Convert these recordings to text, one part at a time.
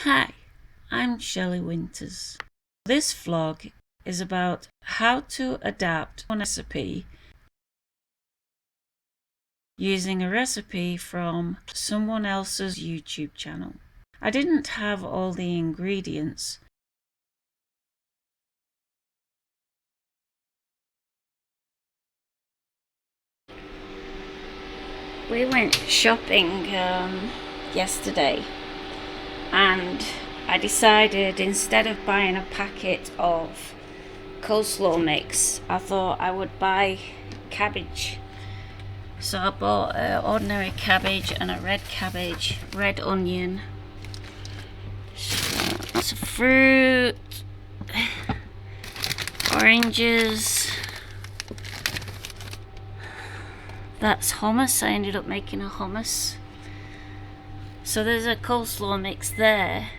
Hi, I'm Shelley Winters. This vlog is about how to adapt a recipe using a recipe from someone else's YouTube channel. I didn't have all the ingredients. We went shopping yesterday, and I decided instead of buying a packet of coleslaw mix, I thought I would buy cabbage. So I bought ordinary cabbage and a red cabbage, red onion, some fruit, oranges. That's hummus. I ended up making a hummus. So there's a coleslaw mix there.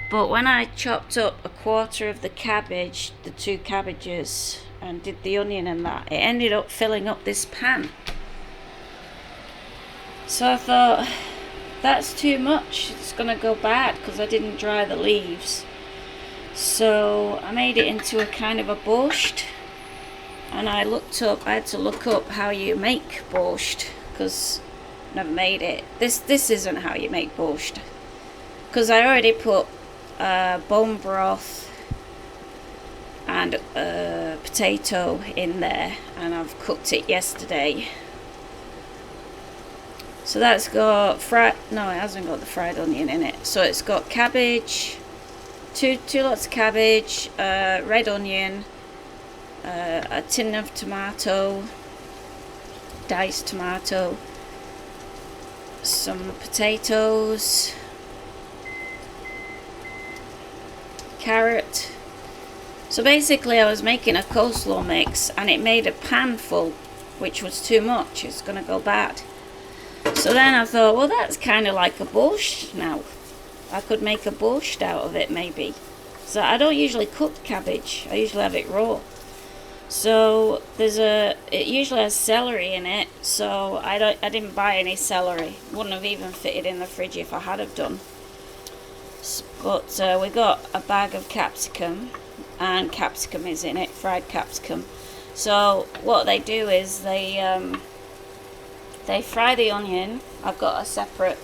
But when I chopped up a quarter of the cabbage, the two cabbages, and did the onion and that, it ended up filling up this pan. So I thought, that's too much, it's gonna go bad because I didn't dry the leaves. So I made it into a kind of a borscht, and I had to look up how you make borscht because I never made it. This isn't how you make borscht, because I already put bone broth and potato in there, and I've cooked it yesterday. So that's got no, it hasn't got the fried onion in it. So it's got cabbage, two lots of cabbage, red onion, a tin of tomato, diced tomato, some potatoes, carrot. So basically I was making a coleslaw mix, and it made a pan full, which was too much. It's gonna go bad. So then I thought, well, that's kind of like a borscht now. I could make a borscht out of it maybe. So I don't usually cook cabbage. I usually have it raw. So it usually has celery in it. So I didn't buy any celery. Wouldn't have even fitted in the fridge if I had have done. But we got a bag of capsicum, and capsicum is in it, fried capsicum. So what they do is they fry the onion. I've got a separate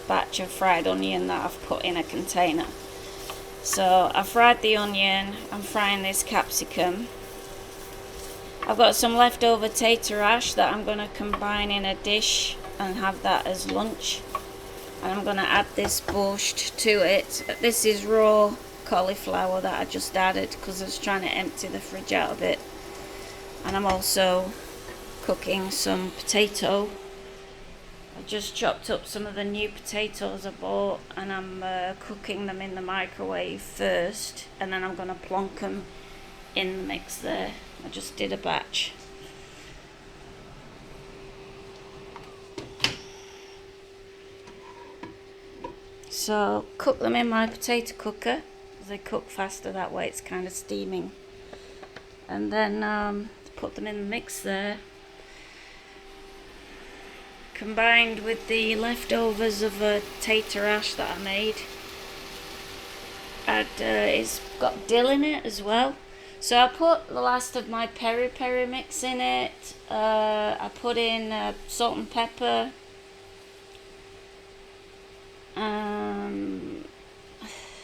batch of fried onion that I've put in a container. So I fried the onion, I'm frying this capsicum. I've got some leftover Tater Hash that I'm going to combine in a dish and have that as lunch. And I'm going to add this borscht to it. This is raw cauliflower that I just added because I was trying to empty the fridge out a bit. And I'm also cooking some potato. I just chopped up some of the new potatoes I bought, and I'm cooking them in the microwave first, and then I'm going to plonk them in the mix there. I just did a batch. So cook them in my potato cooker, because they cook faster that way. It's kind of steaming. And then put them in the mix there, combined with the leftovers of a Tater Hash that I made. It's got dill in it as well. So I put the last of my peri mix in it. I put in salt and pepper.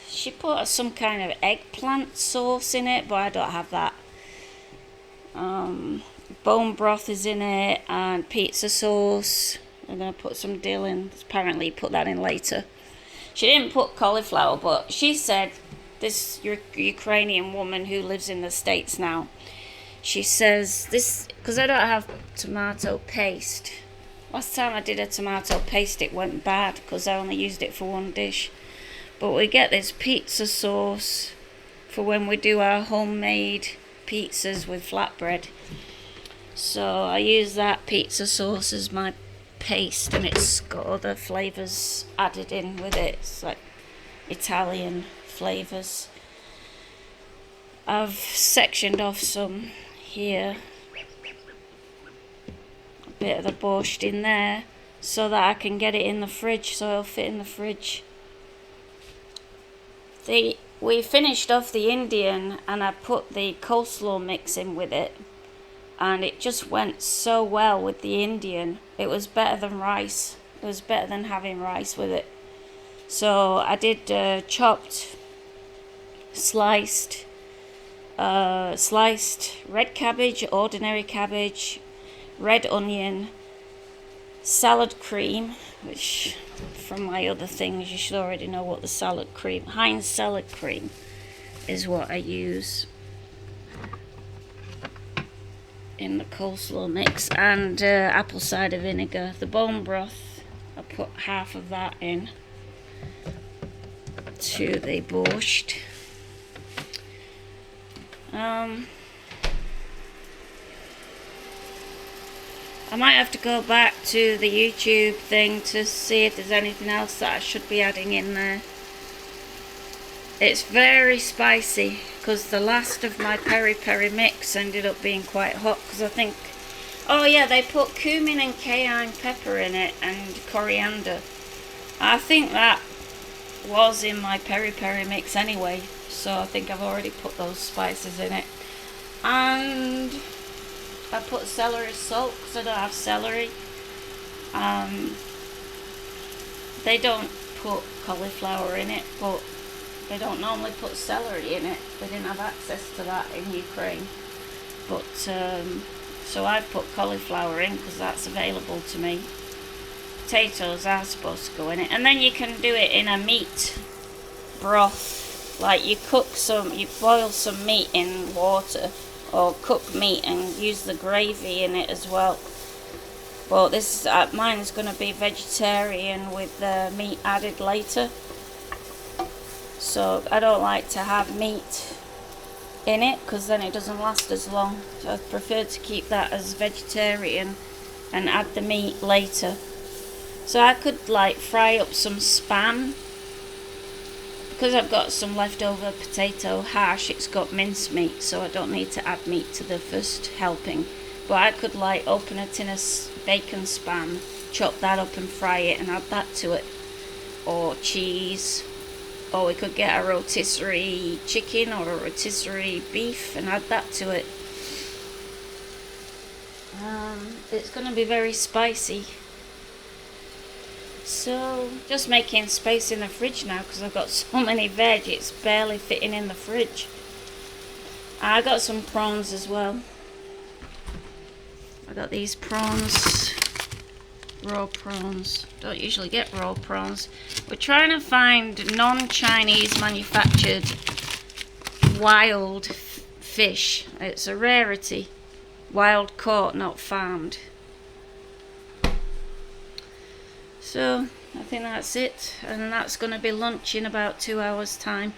She put some kind of eggplant sauce in it, but I don't have that. Bone broth is in it, and pizza sauce. I'm going to put some dill in. Apparently put that in later. She didn't put cauliflower, but she said, this Ukrainian woman who lives in the States now, she says this, because I don't have tomato paste. Last time I did a tomato paste, it went bad because I only used it for one dish. But we get this pizza sauce for when we do our homemade pizzas with flatbread. So I use that pizza sauce as my paste, and it's got other flavours added in with it. It's like Italian flavours. I've sectioned off some here, a bit of the borscht in there, so that I can get it in the fridge, so it'll fit in the fridge. we finished off the Indian and I put the coleslaw mix in with it, and it just went so well with the Indian. It was better than rice. It was better than having rice with it. So I did chopped, sliced red cabbage, ordinary cabbage, red onion, salad cream, which from my other things you should already know what the salad cream, Heinz salad cream is what I use in the coleslaw mix, and apple cider vinegar. The bone broth, I put half of that in to the borscht. I might have to go back to the YouTube thing to see if there's anything else that I should be adding in there. It's very spicy because the last of my peri mix ended up being quite hot, because I think, oh yeah, they put cumin and cayenne pepper in it and coriander. I think that was in my peri mix anyway, so I think I've already put those spices in it. And I put celery salt because I don't have celery. They don't put cauliflower in it, but they don't normally put celery in it. They didn't have access to that in Ukraine. But so I've put cauliflower in because that's available to me. Potatoes are supposed to go in it, and then you can do it in a meat broth. Like you boil some meat in water, or cook meat and use the gravy in it as well. But this mine is going to be vegetarian with the meat added later, so I don't like to have meat in it because then it doesn't last as long. So I prefer to keep that as vegetarian and add the meat later. So I could like fry up some spam, because I've got some leftover potato hash. It's got mince meat, so I don't need to add meat to the first helping. But I could like open a tin of bacon spam, chop that up and fry it and add that to it, or cheese, or we could get a rotisserie chicken or a rotisserie beef and add that to it. It's going to be very spicy. So, just making space in the fridge now because I've got so many veg, it's barely fitting in the fridge. I got some prawns as well. I got these prawns, raw prawns. Don't usually get raw prawns. We're trying to find non-Chinese manufactured wild fish. It's a rarity. Wild caught, not farmed. So I think that's it, and that's going to be lunch in about 2 hours time.